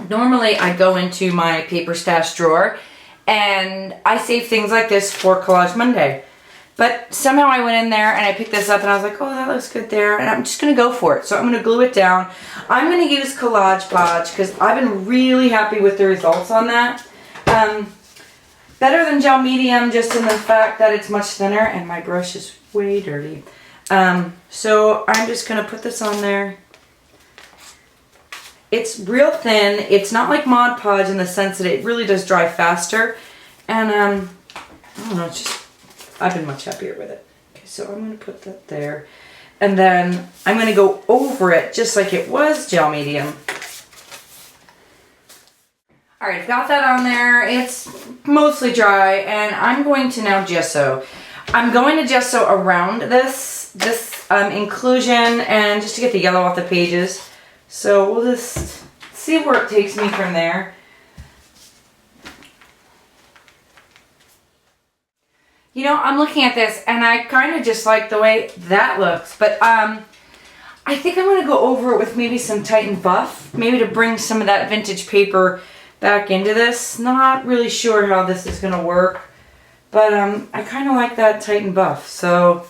Normally I go into my paper stash drawer and I save things like this for Collage Monday. But somehow I went in there and I picked this up and I was like, oh, that looks good there. And I'm just going to go for it. So I'm going to glue it down. I'm going to use Collage Podge because I've been really happy with the results on that. Better than gel medium just in the fact that it's much thinner and my brush is way dirty. So I'm just going to put this on there. It's real thin. It's not like Mod Podge in the sense that it really does dry faster. And I don't know, it's just, I've been much happier with it. Okay, so I'm going to put that there. And then I'm going to go over it just like it was gel medium. Alright, I've got that on there. It's mostly dry and I'm going to now gesso. I'm going to gesso around this inclusion and just to get the yellow off the pages. So we'll just see where it takes me from there. You know, I'm looking at this and I kind of just like the way that looks, but I think I'm going to go over it with maybe some Titan Buff, maybe to bring some of that vintage paper back into this. Not really sure how this is going to work, but I kind of like that Titan Buff, so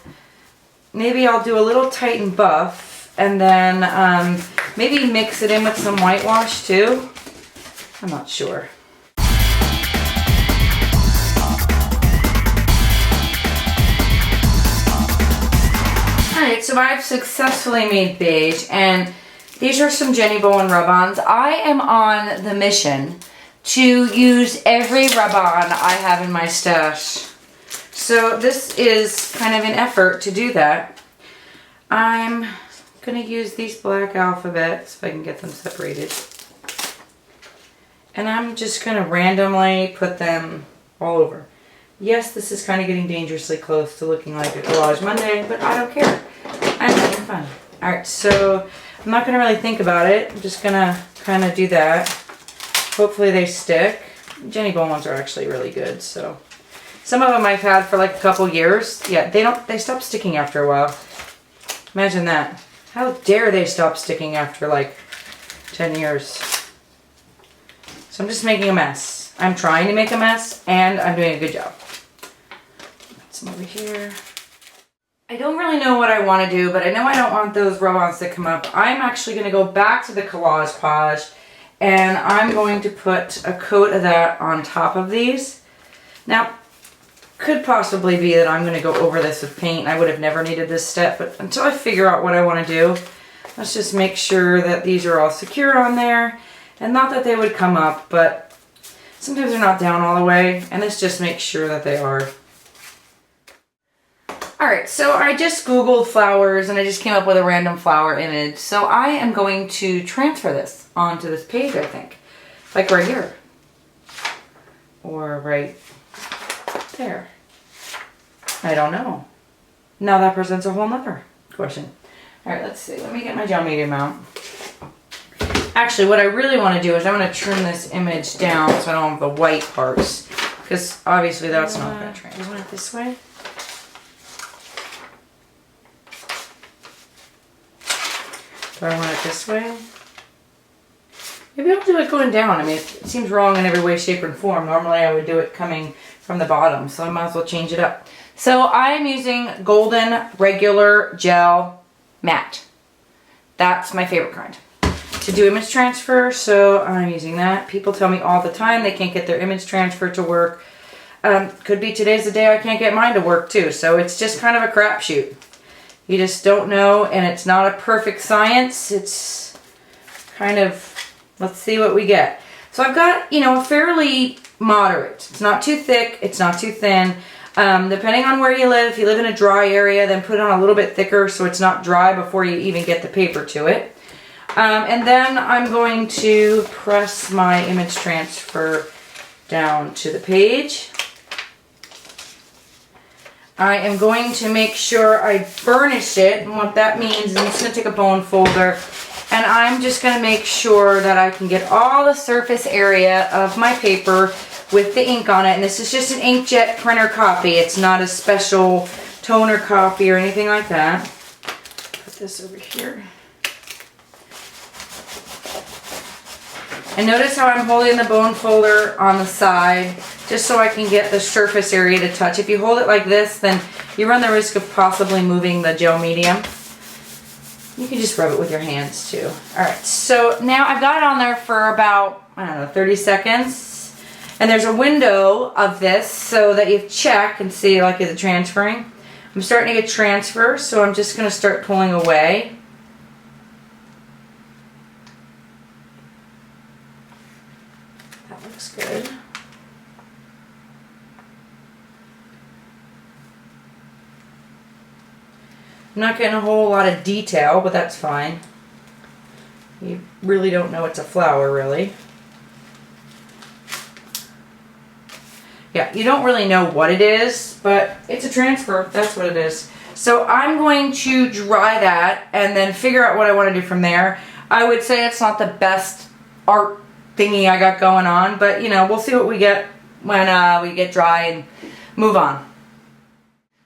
maybe I'll do a little Titan Buff and then maybe mix it in with some whitewash too. I'm not sure. Alright, so I've successfully made beige, and these are some Jenny Bowen rub-ons. I am on the mission to use every rub-on I have in my stash. So this is kind of an effort to do that. I'm going to use these black alphabets if I can get them separated. And I'm just going to randomly put them all over. Yes, this is kind of getting dangerously close to looking like a Collage Monday, but I don't care. I'm having fun. Alright, so I'm not going to really think about it. I'm just going to kind of do that. Hopefully they stick. Jenny Bowen ones are actually really good, so. Some of them I've had for like a couple years. Yeah, they stop sticking after a while. Imagine that. How dare they stop sticking after like 10 years. So I'm just making a mess. I'm trying to make a mess and I'm doing a good job. Put some over here. I don't really know what I want to do, but I know I don't want those rub-ons to come up. I'm actually going to go back to the Collage Podge and I'm going to put a coat of that on top of these. Now, could possibly be that I'm going to go over this with paint. I would have never needed this step, but until I figure out what I want to do, let's just make sure that these are all secure on there. And not that they would come up, but sometimes they're not down all the way, and this just makes sure that they are. Alright, so I just Googled flowers and I just came up with a random flower image. So I am going to transfer this onto this page, I think. Like right here. Or right there. I don't know. Now that presents a whole nother question. Alright, let's see. Let me get my gel medium out. Actually, what I really want to do is I want to trim this image down so I don't have the white parts. Because obviously that's not going to transfer. You want it this way? Do I want it this way? Maybe I'll do it going down. I mean, it seems wrong in every way, shape, or form. Normally I would do it coming from the bottom, so I might as well change it up. So I'm using Golden Regular Gel Matte. That's my favorite kind to do image transfer, so I'm using that. People tell me all the time they can't get their image transfer to work. Could be today's the day I can't get mine to work too, so it's just kind of a crapshoot. You just don't know, and it's not a perfect science. It's kind of, let's see what we get. So I've got, you know, a fairly moderate. It's not too thick, it's not too thin. Depending on where you live, if you live in a dry area, then put it on a little bit thicker so it's not dry before you even get the paper to it. And then I'm going to press my image transfer down to the page. I am going to make sure I burnish it, and what that means is I'm just going to take a bone folder and I'm just going to make sure that I can get all the surface area of my paper with the ink on it. And this is just an inkjet printer copy. It's not a special toner copy or anything like that. Put this over here. And notice how I'm holding the bone folder on the side just so I can get the surface area to touch. If you hold it like this, then you run the risk of possibly moving the gel medium. You can just rub it with your hands too. Alright, so now I've got it on there for about, I don't know, 30 seconds. And there's a window of this so that you check and see, like, is it transferring? I'm starting to get transfer, so I'm just going to start pulling away. That looks good. I'm not getting a whole lot of detail, but that's fine. You really don't know it's a flower, really. Yeah, you don't really know what it is, but it's a transfer. That's what it is. So I'm going to dry that and then figure out what I want to do from there. I would say it's not the best art thingy I got going on, but you know, we'll see what we get when we get dry and move on.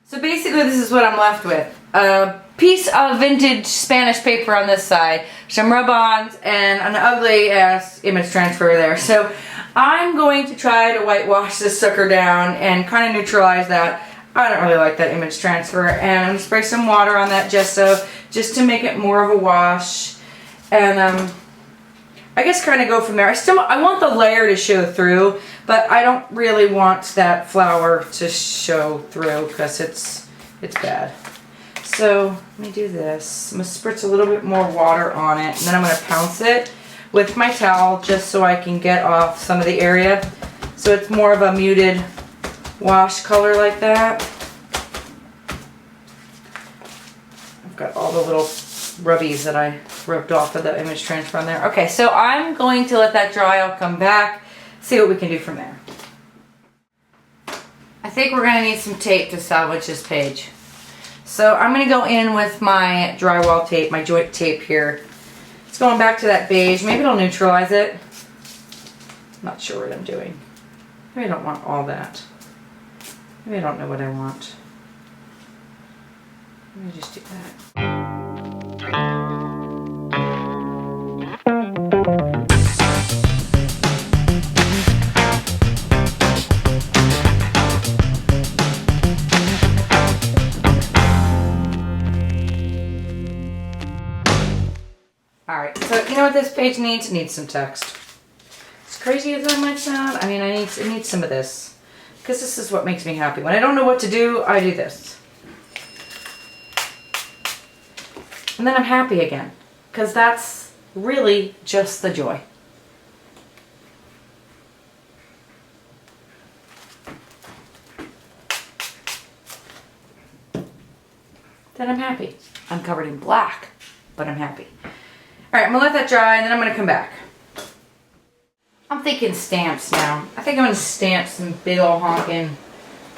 So basically this is what I'm left with. A piece of vintage Spanish paper on this side, some rub-ons, and an ugly ass image transfer there. So I'm going to try to whitewash this sucker down and kind of neutralize that. I don't really like that image transfer, and I'm going to spray some water on that gesso just to make it more of a wash. And I guess kind of go from there. I want the layer to show through, but I don't really want that flower to show through because it's bad. So let me do this. I'm going to spritz a little bit more water on it, and then I'm going to pounce it with my towel just so I can get off some of the area. So it's more of a muted wash color like that. I've got all the little rubbies that I rubbed off of the image transfer on there. Okay, so I'm going to let that dry. I'll come back, see what we can do from there. I think we're going to need some tape to salvage this page. So I'm going to go in with my drywall tape, my joint tape here. It's going back to that beige. Maybe it'll neutralize it. I'm not sure what I'm doing. Maybe I don't want all that. Maybe I don't know what I want. Let me just do that. Alright, so you know what this page needs? It needs some text. As crazy as that might sound, I mean, it needs some of this. Because this is what makes me happy. When I don't know what to do, I do this. And then I'm happy again. Because that's really just the joy. Then I'm happy. I'm covered in black, but I'm happy. Alright, I'm going to let that dry and then I'm going to come back. I'm thinking stamps now. I think I'm going to stamp some big ol' honkin'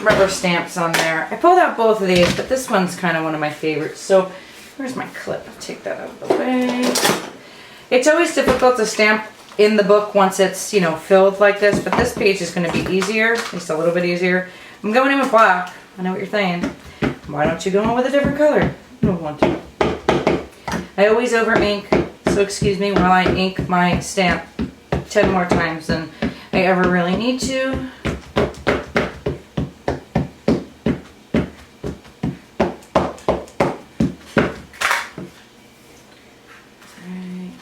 rubber stamps on there. I pulled out both of these, but this one's kind of one of my favorites. So, where's my clip? I'll take that out of the way. It's always difficult to stamp in the book once it's, you know, filled like this, but this page is going to be easier, at least a little bit easier. I'm going in with black. I know what you're saying. Why don't you go in with a different color? You don't want to. I always over ink, so excuse me while I ink my stamp 10 more times than I ever really need to. Alright.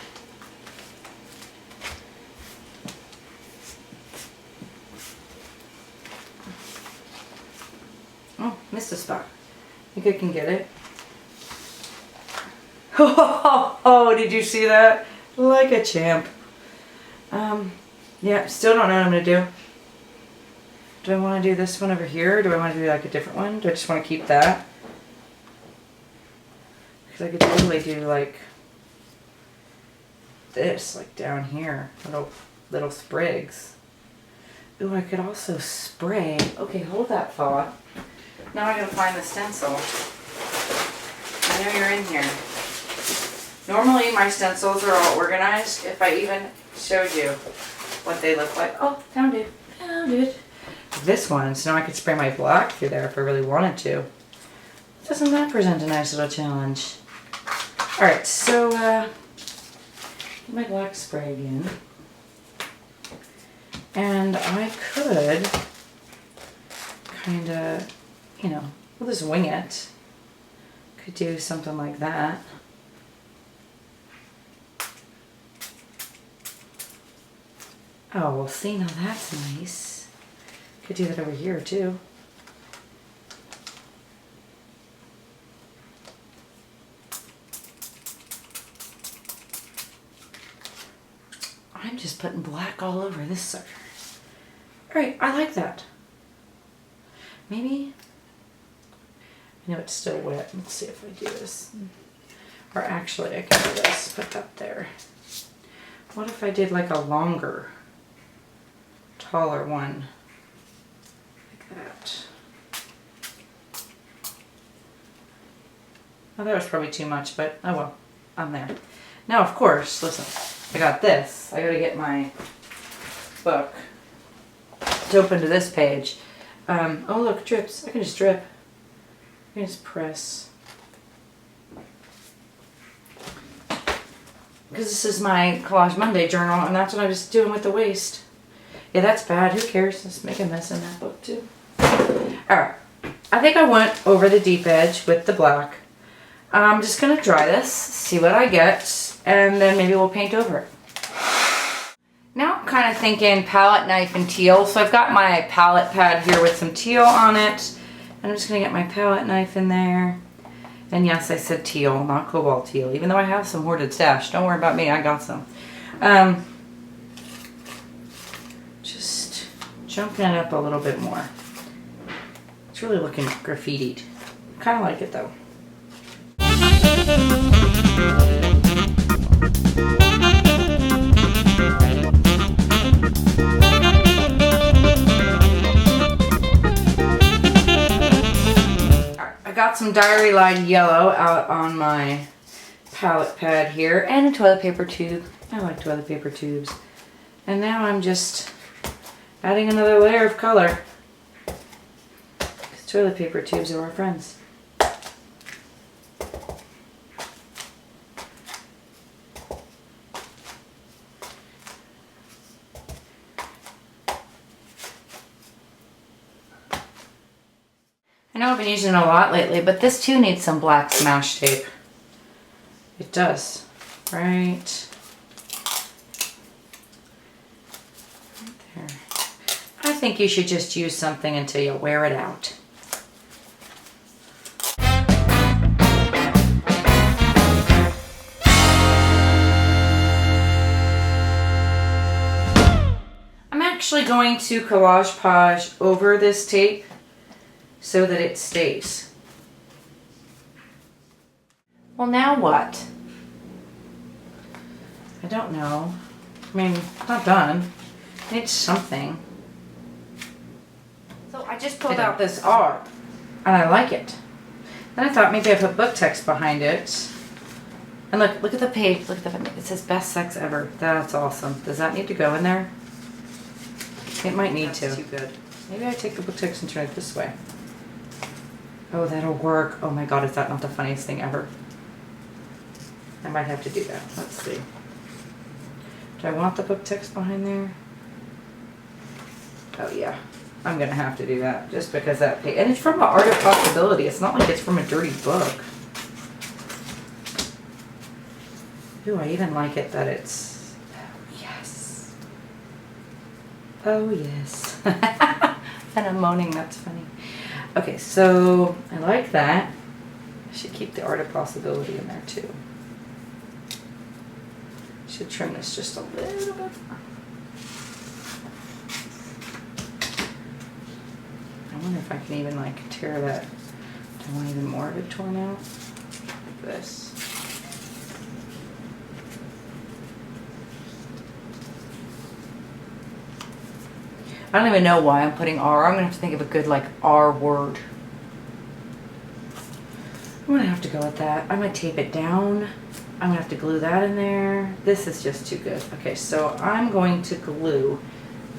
Oh, missed a spot. I think I can get it. Oh, did you see that? Like a champ. Yeah, still don't know what I'm going to do. Do I want to do this one over here? Or do I want to do like a different one? Do I just want to keep that? Because I could totally do like this, like down here. Little sprigs. Ooh, I could also spray. Okay, hold that thought. Now I gotta find the stencil. I know you're in here. Normally my stencils are all organized. If I even showed you what they look like. Oh, found it. Found it. This one, so now I could spray my black through there if I really wanted to. Doesn't that present a nice little challenge? Alright, so get my black spray again. And I could kind of, you know, we'll just wing it. Could do something like that. Oh, well, see, now that's nice. Could do that over here, too. I'm just putting black all over this sucker. Alright, I like that. Maybe, I know it's still wet. Let's see if I do this. Or actually, I can do this, put that there. What if I did like a longer, taller one? Like that. Oh, that was probably too much, but oh well, I'm there. Now, of course, listen, I got this. I gotta get my book to open to this page. Oh look, drips. I can just drip. I can just press. Because this is my Collage Monday journal, and that's what I was doing with the waste. Yeah, that's bad. Who cares? Let's make a mess in that book too. Alright. I think I went over the deep edge with the black. I'm just going to dry this, see what I get, and then maybe we'll paint over it. Now I'm kind of thinking palette knife and teal. So I've got my palette pad here with some teal on it. I'm just going to get my palette knife in there. And yes, I said teal, not cobalt teal, even though I have some hoarded stash. Don't worry about me, I got some. Just jumping it up a little bit more. It's really looking graffitied. Kind of like it though. I got some Diary Line yellow out on my palette pad here and a toilet paper tube. I like toilet paper tubes. And now I'm just adding another layer of color. Because toilet paper tubes are our friends. I know I've been using it a lot lately, but this too needs some black smash tape. It does. Right there. I think you should just use something until you wear it out. I'm actually going to Collage Page over this tape so that it stays. Well, now what? I don't know. I mean, it's not done. I need something. So I just pulled out this R, and I like it. Then I thought maybe I put book text behind it. And look at the page. Look at the, it says best sex ever. That's awesome. Does that need to go in there? It might need to. That's too good. Maybe I take the book text and turn it this way. Oh, that'll work. Oh my god, is that not the funniest thing ever? I might have to do that. Let's see. Do I want the book text behind there? Oh yeah. I'm going to have to do that. Just because that page... And it's from an Art of Possibility. It's not like it's from a dirty book. Ooh, I even like it that it's... Oh, yes. Oh, yes. And I'm moaning. That's funny. Okay, so I like that. I should keep the Art of Possibility in there too. Should trim this just a little bit. I wonder if I can even like tear that. Do I want even more of it torn out? Like this. I don't even know why I'm putting R. I'm going to have to think of a good, like, R word. I'm going to have to go with that. I'm going to tape it down. I'm going to have to glue that in there. This is just too good. Okay, so I'm going to glue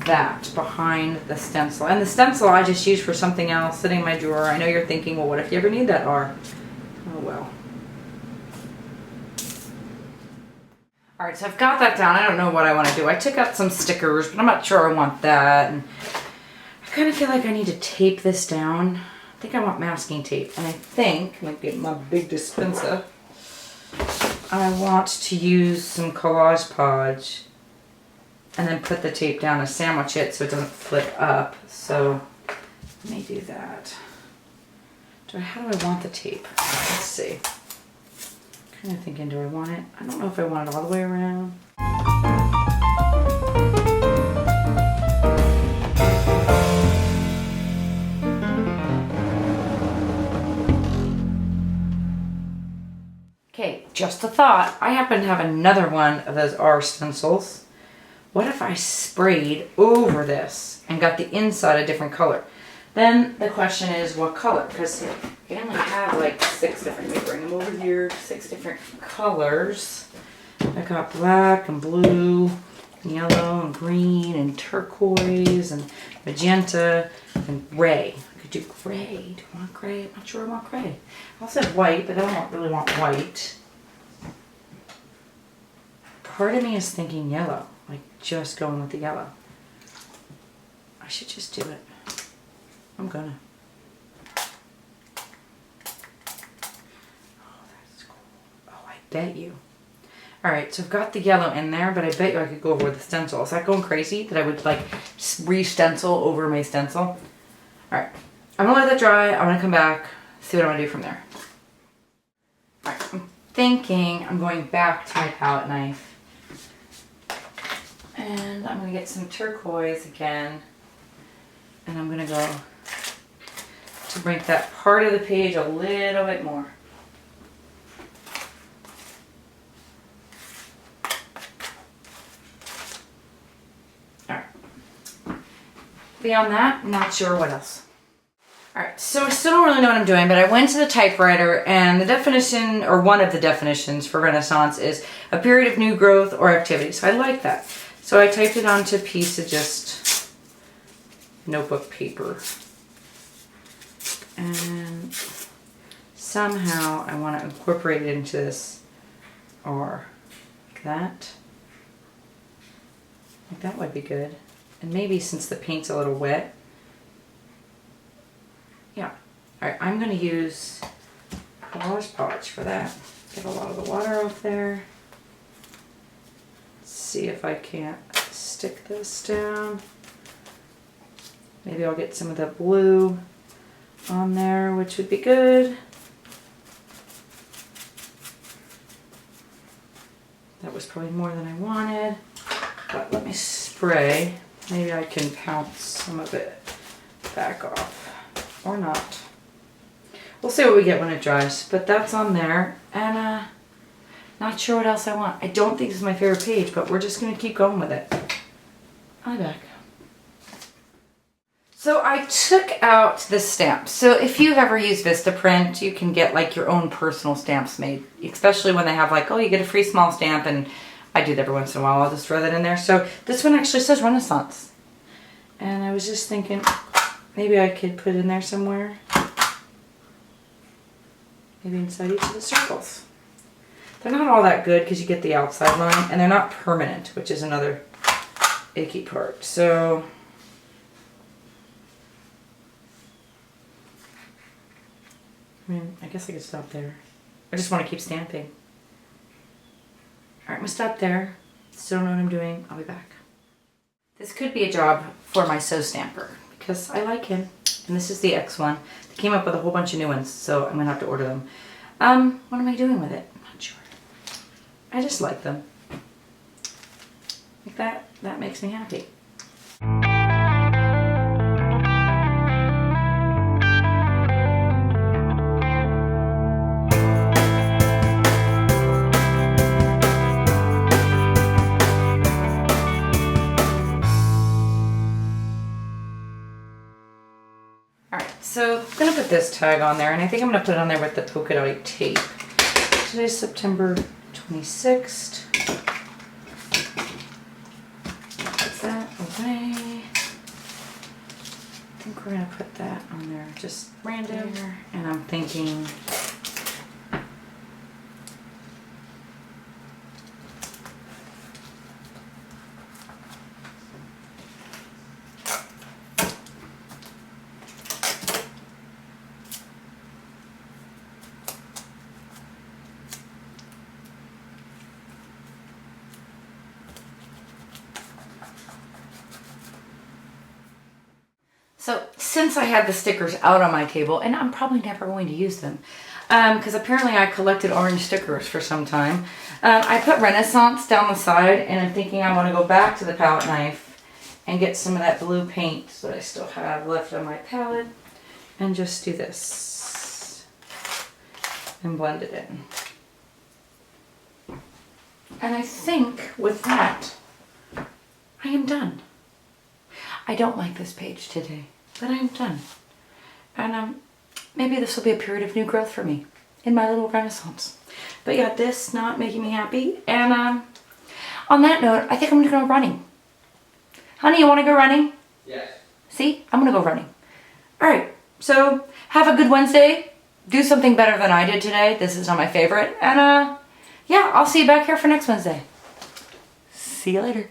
that behind the stencil. And the stencil I just used for something else sitting in my drawer. I know you're thinking, well, what if you ever need that R? Oh, well. All right, so I've got that down. I don't know what I want to do. I took out some stickers, but I'm not sure I want that. And I kind of feel like I need to tape this down. I think I want masking tape. And I think, I'm going to get my big dispenser. I want to use some Collage Podge and then put the tape down and sandwich it so it doesn't flip up. So let me do that. How do I want the tape? Let's see. Kind of thinking, do I want it? I don't know if I want it all the way around. Okay, just a thought. I happen to have another one of those R stencils. What if I sprayed over this and got the inside a different color? Then the question is what color? Because you only have like 6 different, let me bring them over here, 6 different colors. I got black and blue, and yellow and green and turquoise and magenta and gray. I could do gray. Do I want gray? I'm not sure I want gray. I also said white, but I don't really want white. Part of me is thinking yellow, like just going with the yellow. I should just do it. I'm gonna. Oh, that's cool. Oh, I bet you. Alright, so I've got the yellow in there, but I bet you I could go over with the stencil. Is that going crazy? That I would like re-stencil over my stencil? Alright, I'm gonna let that dry. I'm gonna come back, see what I'm gonna do from there. Alright, I'm thinking I'm going back to my palette knife. And I'm gonna get some turquoise again. And I'm gonna go to break that part of the page a little bit more. Alright. Beyond that, I'm not sure what else. Alright, so I still don't really know what I'm doing, but I went to the typewriter and the definition, or one of the definitions for Renaissance is a period of new growth or activity. So I like that. So I typed it onto a piece of just notebook paper. And somehow I want to incorporate it into this R. Like that. Like that would be good. And maybe since the paint's a little wet. Yeah. Alright, I'm going to use Collage Podge for that. Get a lot of the water off there. See if I can't stick this down. Maybe I'll get some of the blue on there, which would be good. That was probably more than I wanted, but let me spray. Maybe I can pounce some of it back off, or not. We'll see what we get when it dries, but that's on there, and not sure what else I want. I don't think this is my favorite page, but we're just gonna keep going with it. I'll be back. So I took out the stamps. So if you've ever used Vistaprint, you can get like your own personal stamps made, especially when they have like, oh, you get a free small stamp, and I do that every once in a while. I'll just throw that in there. So this one actually says Renaissance. And I was just thinking, maybe I could put it in there somewhere. Maybe inside each of the circles. They're not all that good because you get the outside line, and they're not permanent, which is another icky part. So I guess I could stop there. I just want to keep stamping. Alright, I'm going to stop there. Still don't know what I'm doing. I'll be back. This could be a job for my sew stamper because I like him. And this is the X one. They came up with a whole bunch of new ones, so I'm going to have to order them. What am I doing with it? I'm not sure. I just like them. Like that. That makes me happy. So I'm going to put this tag on there, and I think I'm going to put it on there with the polka dot tape. Today's September 26th. Put that away. I think we're going to put that on there just random. And I'm thinking So since I had the stickers out on my table, and I'm probably never going to use them, because apparently I collected orange stickers for some time, I put Renaissance down the side, and I'm thinking I want to go back to the palette knife and get some of that blue paint that I still have left on my palette, and just do this and blend it in. And I think with that, I am done. I don't like this page today, but I'm done. And maybe this will be a period of new growth for me in my little Renaissance. But yeah, this not making me happy. And on that note, I think I'm gonna go running. Honey, you wanna go running? Yes. See, I'm gonna go running. All right, so have a good Wednesday. Do something better than I did today. This is not my favorite. And yeah, I'll see you back here for next Wednesday. See you later.